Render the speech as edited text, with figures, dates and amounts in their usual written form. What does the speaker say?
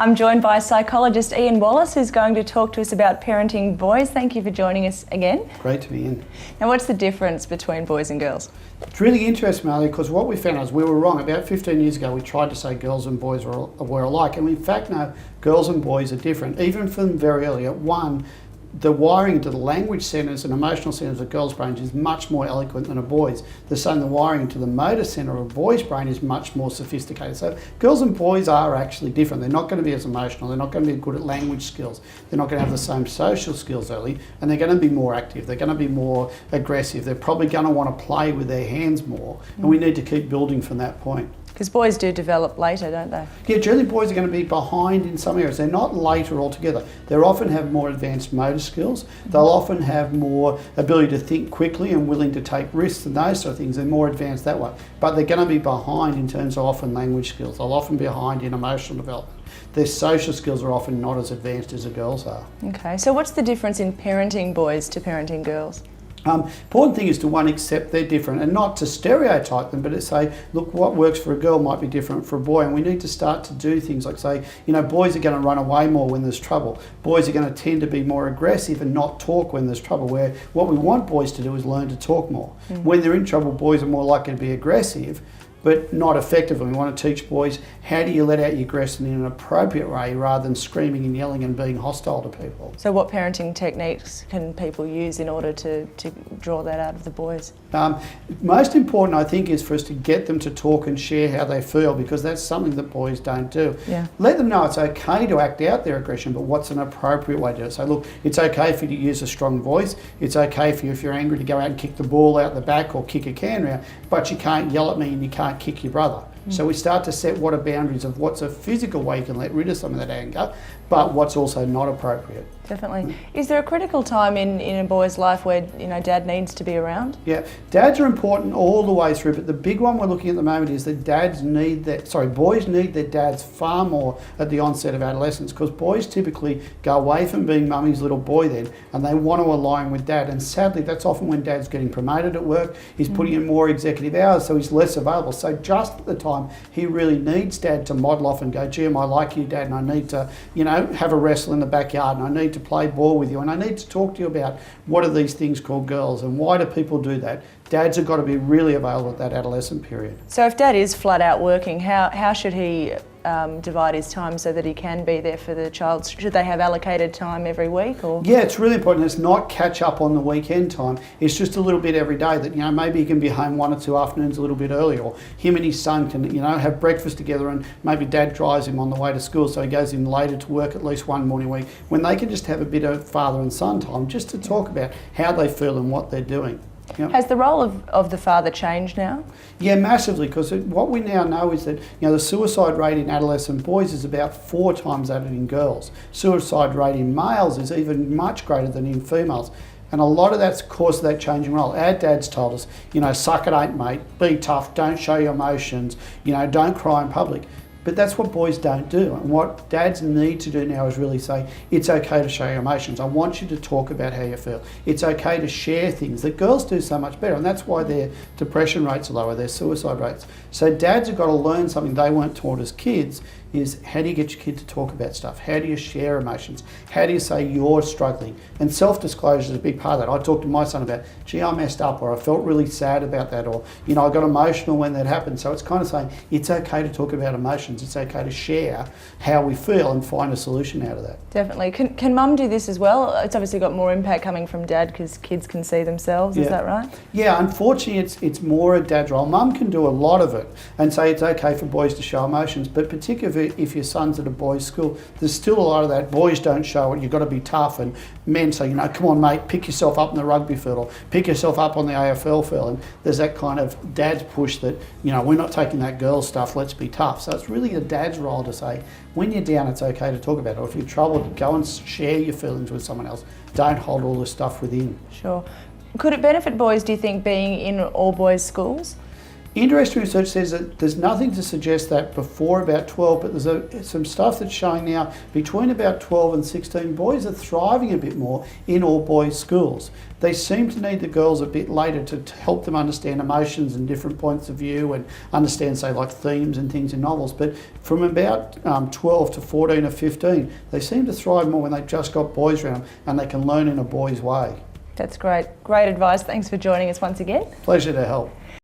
I'm joined by psychologist Ian Wallace, who's going to talk to us about parenting boys. Thank you for joining us again. Great to be in. Now, what's the difference between boys and girls? It's really interesting, Marley, because what we found is we were wrong. About 15 years ago, we tried to say girls and boys were alike, and we in fact know girls and boys are different, even from very early. At one, the wiring into the language centres and emotional centres of a girl's brain is much more eloquent than a boy's. The same, the wiring into the motor centre of a boy's brain is much more sophisticated. So girls and boys are actually different. They're not going to be as emotional. They're not going to be good at language skills. They're not going to have the same social skills early, and they're going to be more active. They're going to be more aggressive. They're probably going to want to play with their hands more, and we need to keep building from that point. Because boys do develop later, don't they? Yeah, generally boys are going to be behind in some areas. They're not later altogether. They often have more advanced motor skills. They'll often have more ability to think quickly and willing to take risks and those sort of things. They're more advanced that way. But they're going to be behind in terms of often language skills. They'll often be behind in emotional development. Their social skills are often not as advanced as the girls are. Okay, so what's the difference in parenting boys to parenting girls? Important thing is to accept they're different and not to stereotype them, but to say, look, what works for a girl might be different for a boy, and we need to start to do things like say, boys are going to run away more when there's trouble. Boys are going to tend to be more aggressive and not talk when there's trouble, where what we want boys to do is learn to talk more. When they're in trouble, boys are more likely to be aggressive, but not effective. And we want to teach boys, how do you let out your aggression in an appropriate way rather than screaming and yelling and being hostile to people. So what parenting techniques can people use in order to draw that out of the boys? Most important, I think, is for us to get them to talk and share how they feel, because that's something that boys don't do. Yeah. Let them know it's okay to act out their aggression, but what's an appropriate way to do it. So look, it's okay for you to use a strong voice. It's okay for you, if you're angry, to go out and kick the ball out the back or kick a can around, but you can't yell at me and you can't kick your brother. So we start to set what are boundaries of what's a physical way you can let rid of some of that anger, but what's also not appropriate. Definitely. Is there a critical time in a boy's life where dad needs to be around? Yeah, dads are important all the way through, but the big one we're looking at the moment is that boys need their dads far more at the onset of adolescence, because boys typically go away from being mummy's little boy then, and they want to align with dad, and sadly that's often when dad's getting promoted at work, he's putting in more executive hours, so he's less available. So just at the time he really needs dad to model off and go, gee, I like you, dad, and I need to, have a wrestle in the backyard, and I need to play ball with you, and I need to talk to you about what are these things called girls and why do people do that. Dads have got to be really available at that adolescent period. So if dad is flat out working, how should he divide his time so that he can be there for the child? Should they have allocated time every week? Or? Yeah, it's really important. It's not catch up on the weekend time. It's just a little bit every day that, maybe he can be home 1 or 2 afternoons a little bit earlier, or him and his son can, have breakfast together, and maybe dad drives him on the way to school so he goes in later to work at least one morning a week, when they can just have a bit of father and son time just to talk about how they feel and what they're doing. Yep. Has the role of the father changed now? Yeah, massively, because what we now know is that the suicide rate in adolescent boys is about 4 times that in girls. Suicide rate in males is even much greater than in females. And a lot of that's caused that changing role. Our dads told us, suck it ain't mate, be tough, don't show your emotions, don't cry in public. But that's what boys don't do. And what dads need to do now is really say, it's okay to show your emotions. I want you to talk about how you feel. It's okay to share things that girls do so much better. And that's why their depression rates are lower, their suicide rates. So dads have got to learn something they weren't taught as kids, is how do you get your kid to talk about stuff? How do you share emotions? How do you say you're struggling? And self-disclosure is a big part of that. I talked to my son about, gee, I messed up, or I felt really sad about that, or, I got emotional when that happened. So it's kind of saying, it's okay to talk about emotions. It's okay to share how we feel and find a solution out of that. Definitely. Can mum do this as well? It's obviously got more impact coming from dad because kids can see themselves, is that right? Yeah, unfortunately it's more a dad's role. Mum can do a lot of it and say it's okay for boys to show emotions, but particularly if your son's at a boys' school, there's still a lot of that. Boys don't show it, you've got to be tough, and men say, come on mate, pick yourself up in the rugby field, or pick yourself up on the AFL field, and there's that kind of dad's push that, we're not taking that girl stuff, let's be tough. So it's really a dad's role to say, when you're down, it's okay to talk about it, or if you're troubled, go and share your feelings with someone else. Don't hold all this stuff within. Sure. Could it benefit boys, do you think, being in all boys schools? Interesting research says that there's nothing to suggest that before about 12, but there's some stuff that's showing now between about 12 and 16, boys are thriving a bit more in all boys schools. They seem to need the girls a bit later to help them understand emotions and different points of view and understand, say, like themes and things in novels. But from about 12 to 14 or 15, they seem to thrive more when they've just got boys around and they can learn in a boy's way. That's great. Great advice. Thanks for joining us once again. Pleasure to help.